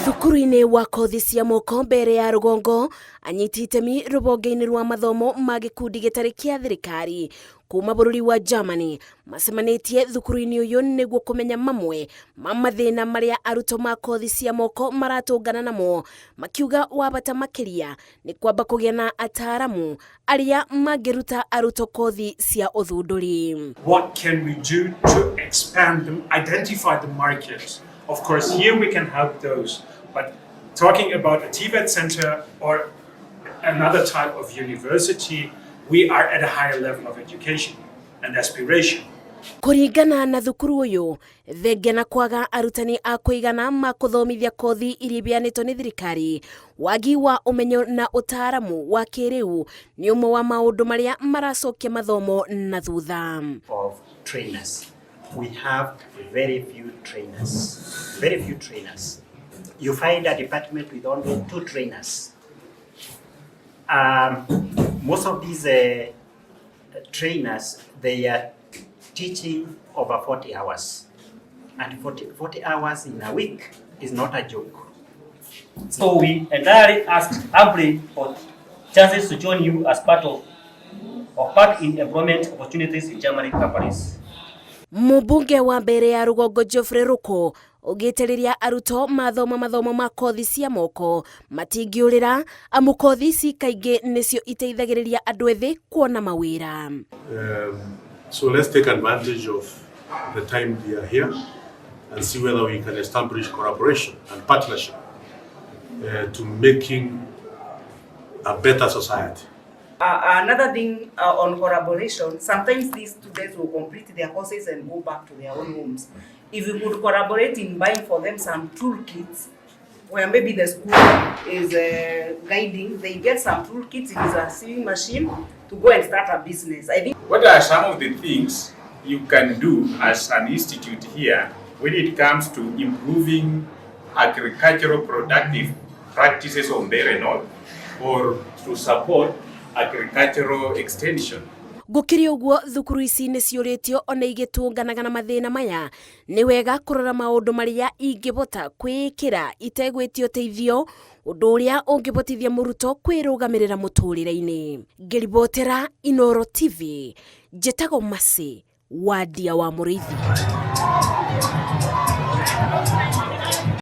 Thukuru-inĩ wa kothi cia moko mbere ya Rugongo anyiti itemi rũhonge-inĩ rwa mathomo ma gĩkundi gĩtarĩ kĩa thirikari kuma bũrũri wa Germany macemanĩtie thukuru-inĩ ũyũ nĩguo kũmenya mamwe ma mathĩna marĩa arutwo ma kothi cia moko maratũngana namo, makiuga wa bata makĩria nĩ kwamba kũgĩa na ataaramu arĩa mangĩruta arutwo kothi cia ũthundũri. What can we do to expand them, identify the markets? Of course, here we can help those, but talking about a TVET center or another type of university, we are at a higher level of education and aspiration. Kũringana na thukuru ũyũ, thengia na kwaga arutani a kũigana ma kũthomithia kothi iria ibeanĩtwo nĩ thirikari, wagi wa ũmenyo na ũtaaramu wa kĩrĩu nĩ ũmwe wa maũndũ marĩa maracokia mathomo na thutha. Of trainers. We have very few trainers. You find a department with only 2 trainers. Most of these trainers, they are teaching over 40 hours. And 40 hours in a week is not a joke. So we entirely asked humbly for chances to join you as part in employment opportunities in German companies. Mũmbunge wa mbere ya Rugongo Geoffrey Ruko ũgĩtĩrĩria arutwo mathomo ma kothi cia moko matingĩũrĩra amu kothi ici kaingĩ nĩcio iteithagĩrĩria andũ ethĩ kuona mawĩra. So let's take advantage of the time we are here and see whether we can establish collaboration and partnership to making a better society. Another thing on collaboration, sometimes these students will complete their courses and go back to their own homes. If we could collaborate in buying for them some toolkits, where maybe the school is guiding, they get some toolkits, it is a sewing machine, to go and start a business. I think. What are some of the things you can do as an institute here when it comes to improving agricultural productive practices on Berenol or to support agricultural extension? Gũkĩrĩ ũguo thukuru ici nĩ ciũrĩtio ona igĩtũnganaga na mathĩna maya, nĩ wega kũrora maũndũ marĩa ingĩbota kwĩkĩra itegwĩtio ũteithio, ũndũ ũrĩa ũngĩbotithia mũrutwo kwĩrũgamĩrĩra mũtũrĩre-inĩ. Ngĩribotera Inooro TV, njĩtagwo Mercy Wandia wa Mũrĩithi.